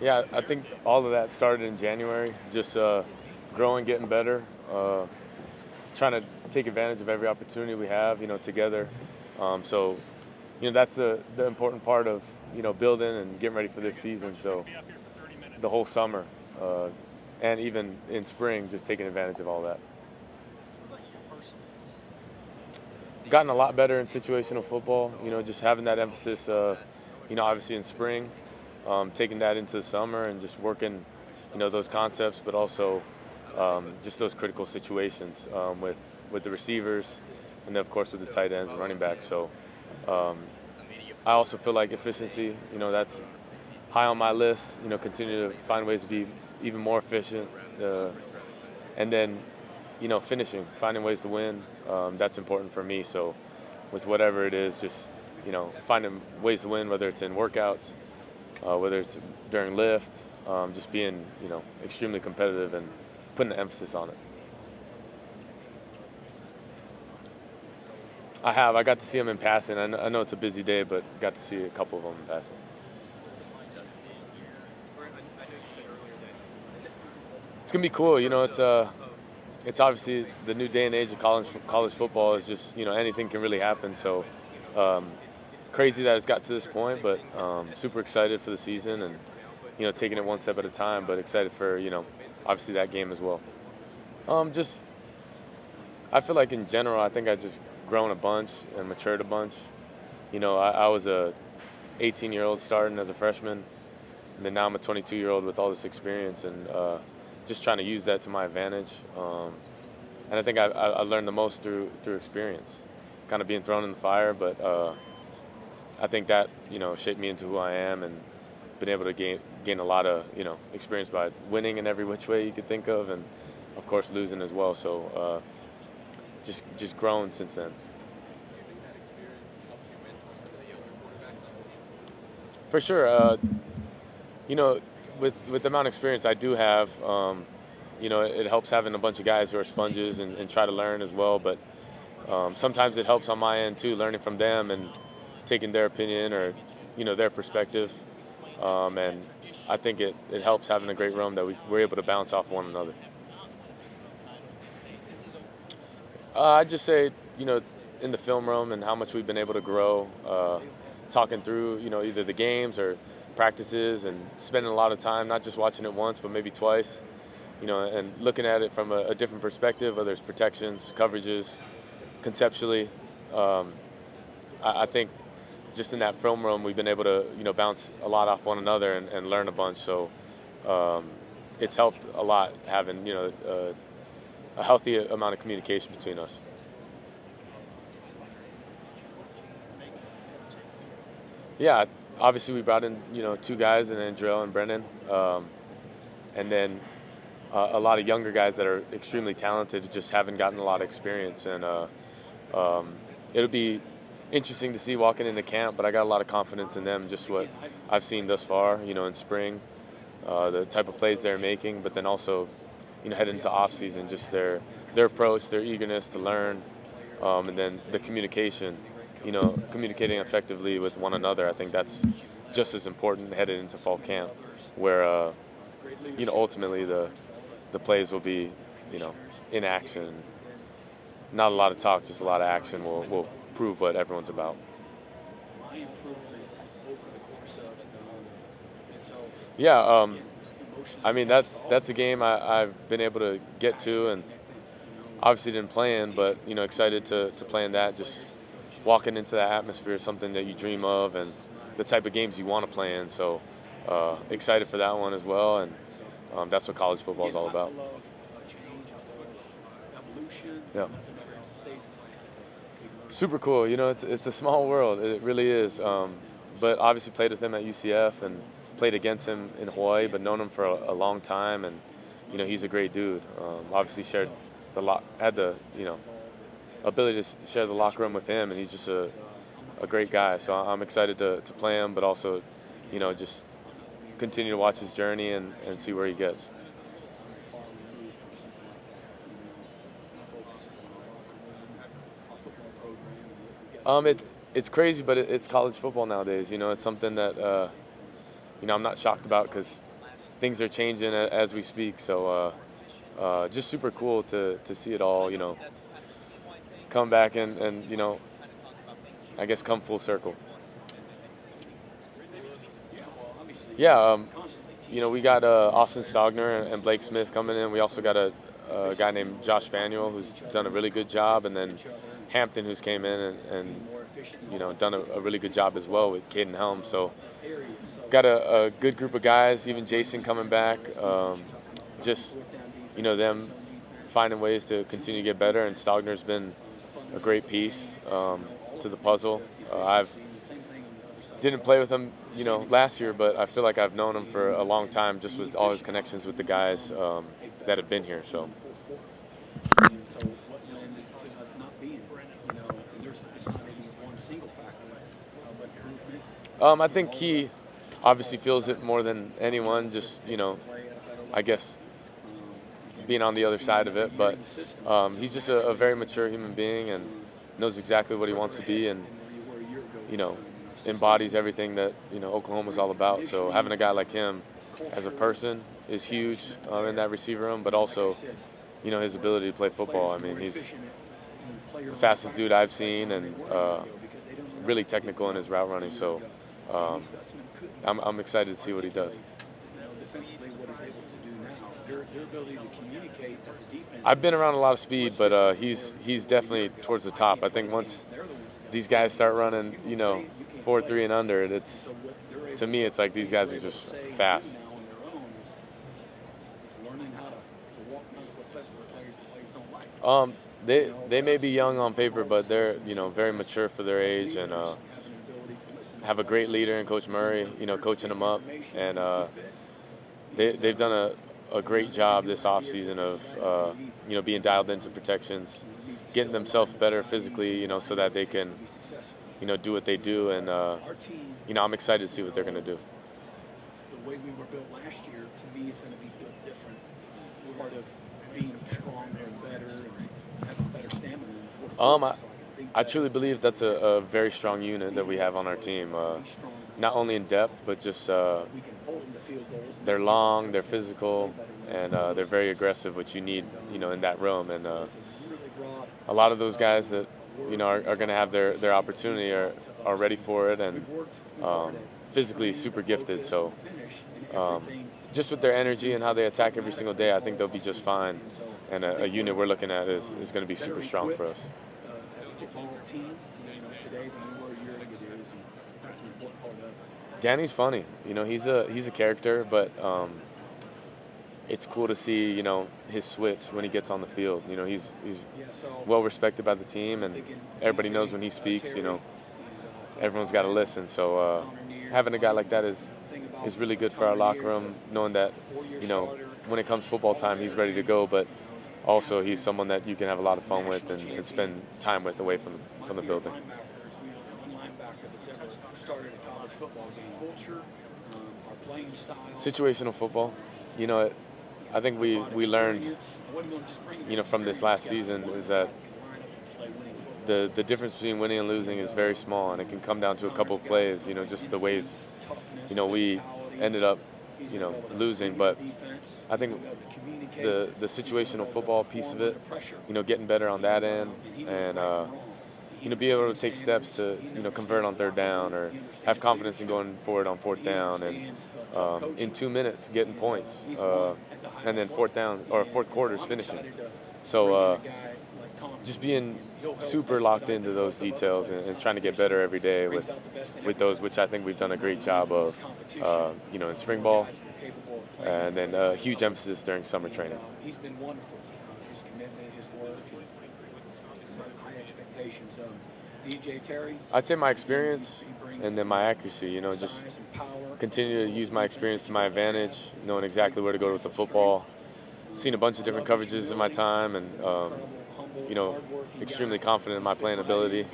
Yeah, I think all of that started in January. Just growing, getting better, trying to take advantage of every opportunity we have, together. So, that's the important part of, building and getting ready for this season. So, the whole summer, uh, and even in spring, just taking advantage of all that. Gotten a lot better in situational football. Just having that emphasis. Obviously in spring, taking that into the summer and just working, those concepts, but also just those critical situations with the receivers, and then of course with the tight ends and running backs. So um, I also feel like efficiency. That's high on my list. Continue to find ways to be even more efficient, and then finishing, finding ways to win. That's important for me. So with whatever it is, just finding ways to win, whether it's in workouts, whether it's during lift, just being extremely competitive and putting an emphasis on it. I have. I got to see them in passing. I know it's a busy day, but got to see a couple of them in passing. It's gonna be cool. It's obviously the new day and age of college football is just anything can really happen. So um, crazy that it's got to this point, but super excited for the season and taking it one step at a time. But excited for obviously that game as well. Just I feel like in general, I think I just grown a bunch and matured a bunch. I was a 18-year-old starting as a freshman, and then now I'm a 22-year-old with all this experience and just trying to use that to my advantage. And I think I learned the most through experience, kind of being thrown in the fire. But I think that shaped me into who I am and been able to gain a lot of experience by winning in every which way you could think of, and of course losing as well. So just grown since then. For sure. You know, with the amount of experience I do have, it helps having a bunch of guys who are sponges and try to learn as well. But sometimes it helps on my end too, learning from them and taking their opinion or their perspective. And I think it helps having a great room that we're able to bounce off one another. I'd just say, in the film room and how much we've been able to grow, talking through, either the games or practices and spending a lot of time, not just watching it once, but maybe twice, and looking at it from a different perspective, whether it's protections, coverages, conceptually. Um, I think just in that film room, we've been able to, bounce a lot off one another and learn a bunch. So um, it's helped a lot having, a healthy amount of communication between us. Yeah, obviously we brought in two guys, and then Drill and Brennan, and then a lot of younger guys that are extremely talented, just haven't gotten a lot of experience, and it'll be interesting to see walking into camp. But I got a lot of confidence in them, just what I've seen thus far, in spring, the type of plays they're making, but then also heading into off season, just their approach, their eagerness to learn, and then the communication, communicating effectively with one another. I think that's just as important headed into fall camp, where ultimately the plays will be in action. Not a lot of talk, just a lot of action will prove what everyone's about. Yeah, I mean that's a game I've been able to get to, and obviously didn't play in, but excited to play in that. Just walking into that atmosphere is something that you dream of, and the type of games you want to play in. So excited for that one as well, and that's what college football is all about. Yeah, super cool. It's a small world. It really is. But obviously played with him at UCF and played against him in Hawaii, but known him for a long time, and he's a great dude. Obviously shared had the ability to share the locker room with him, and he's just a great guy. So I'm excited to play him, but also, just continue to watch his journey and see where he gets. It's crazy, but it's college football nowadays. It's something that I'm not shocked about because things are changing as we speak. So just super cool to see it all, come back and I guess come full circle. Yeah, we got Austin Stogner and Blake Smith coming in. We also got a guy named Josh Fanuel who's done a really good job, and then Hampton who's came in and done a really good job as well with Caden Helm. So got a good group of guys. Even Jason coming back. Just them finding ways to continue to get better, and Stogner's been a great piece to the puzzle. I've didn't play with him, last year, but I feel like I've known him for a long time, just with all his connections with the guys that have been here. So. I think he obviously feels it more than anyone. Just I guess being on the other side of it, but he's just a very mature human being and knows exactly what he wants to be, and embodies everything that Oklahoma's all about. So having a guy like him as a person is huge in that receiver room, but also his ability to play football. I mean, he's the fastest dude I've seen, and really technical in his route running. So I'm excited to see what he does. I've been around a lot of speed, but he's definitely towards the top. I think once these guys start running, 4.3 and under, to me it's like these guys are just fast. They may be young on paper, but they're very mature for their age, and have a great leader in Coach Murray, coaching them up, and they've done a great job this offseason of being dialed into protections, getting themselves better physically, so that they can do what they do, and I'm excited to see what they're going to do. The way we were built last year, to me, is going to be built different. Part of being stronger and better and having better stamina. I truly believe that's a very strong unit that we have on our team. Not only in depth, but just they're long, they're physical, and they're very aggressive, which you need, in that room. And a lot of those guys that are going to have their opportunity are ready for it, and physically super gifted. So just with their energy and how they attack every single day, I think they'll be just fine. And a unit we're looking at is going to be super strong for us. Danny's funny. He's a character, but it's cool to see his switch when he gets on the field. He's well respected by the team, and everybody knows when he speaks. Everyone's got to listen. So having a guy like that is really good for our locker room, knowing that when it comes football time, he's ready to go, but also he's someone that you can have a lot of fun with and spend time with away from the building. Situational football, I think we learned, from this last season is that the difference between winning and losing is very small, and it can come down to a couple of plays, just the ways, we ended up, losing. But I think the situational football piece of it, getting better on that end, and be able to take steps to convert on third down, or have confidence in going forward on fourth down, and in 2 minutes getting points, and then fourth quarters finishing. So just being super locked into those details and trying to get better every day with those, which I think we've done a great job of, in spring ball, and then a huge emphasis during summer training. He's been wonderful. His commitment, his work, his high expectations. DJ Terry. I'd say my experience and then my accuracy. Just continue to use my experience to my advantage, knowing exactly where to go with the football. Seen a bunch of different coverages in my time, and extremely confident in my playing ability.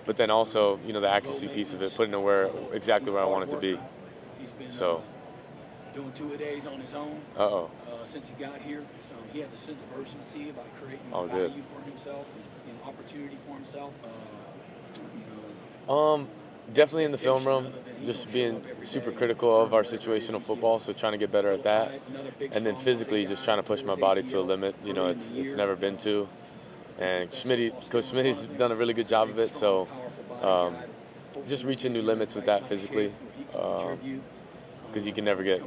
But then also, the accuracy piece of it, putting it exactly where I want it to be. So. Doing 2-a-days on his own. Since he got here, he has a sense of urgency about creating value for himself and opportunity for himself. Definitely in the film room, just being super critical of our situational football, so trying to get better at that. And then physically, just trying to push my body to a limit. You know, it's never been to. And Coach Schmitty's done a really good job of it. So just reaching new limits with that physically, because you can never get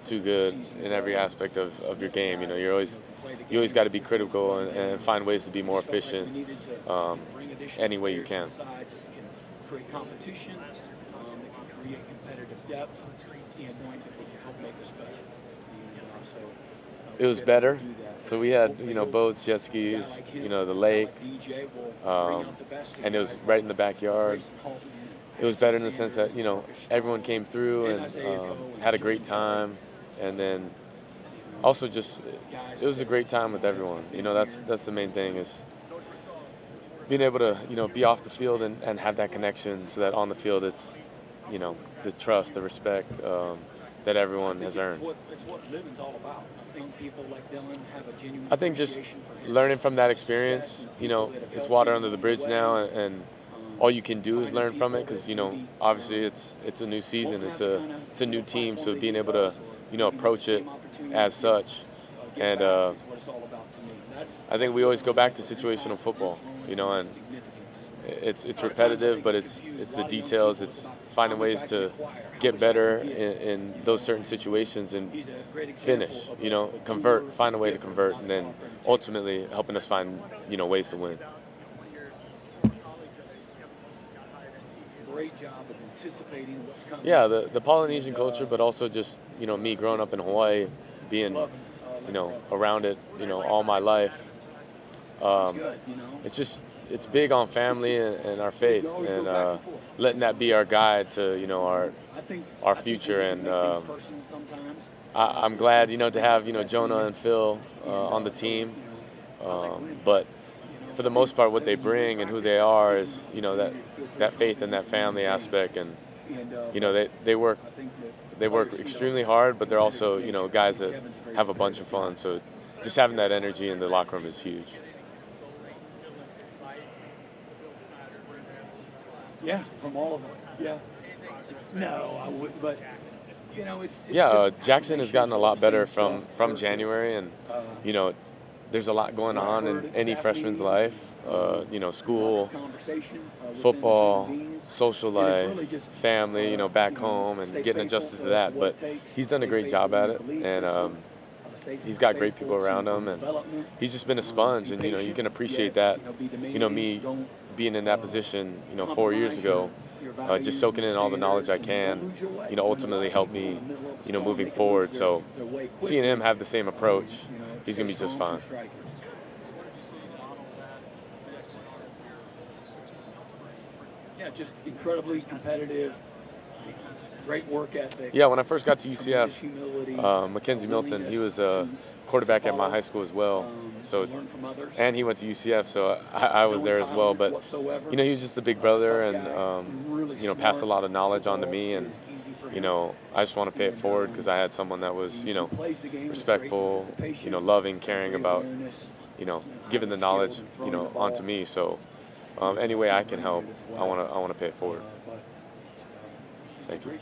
too good in every aspect of your game. You know, you always got to be critical and find ways to be more efficient any way you can. Create competition, it can create competitive depth, and knowing that it can help make us better. It was better. So we had, boats, jet skis, the lake, and it was right in the backyard. It was better in the sense that, everyone came through and had a great time. And then also just, it was a great time with everyone. That's the main thing is being able to, be off the field and have that connection so that on the field it's, the trust, the respect that everyone has earned. It's what living's all about. I think people like Dillon have a genuine I think just learning from that experience, it's water under the bridge now, and all you can do is learn from it because, obviously it's a new season, it's a new team, so being able to, approach it as such. And I think we always go back to situational football, and it's repetitive, but it's the details. It's finding ways to get better in those certain situations and finish, convert, find a way to convert, and then ultimately helping us find, ways to win. Great job of anticipating what's coming. Yeah, the Polynesian culture, but also just, me growing up in Hawaii, being, around it, all my life. It's big on family and our faith, and letting that be our guide to, our future. And I'm glad, to have, Jonah and Phil on the team. But for the most part, what they bring and who they are is, that faith and that family aspect. And, they work extremely hard, but they're also, guys that have a bunch of fun. So just having that energy in the locker room is huge. Yeah, from all of them. Yeah. No, I would, but it's Jackson has gotten a lot better from January, and there's a lot going on in any freshman's life. School, football, social life, family, back home, and getting adjusted to that. But he's done a great job at it, and he's got great people around him, and he's just been a sponge. And you can appreciate that. Me being in that position, 4 years ago, just soaking in all the knowledge I can, ultimately help me, moving forward. So seeing him have the same approach, he's gonna be just fine. Yeah, just incredibly competitive. Great work ethic. Yeah, when I first got to UCF, Mackenzie Milton, he was a quarterback at my high school as well. So, and he went to UCF, so I was there as well. But he was just a big brother, and passed a lot of knowledge on to me. And I just want to pay it forward because I had someone that was respectful, loving, caring about, giving the knowledge onto me. So any way I can help, I want to pay it forward. Thank you.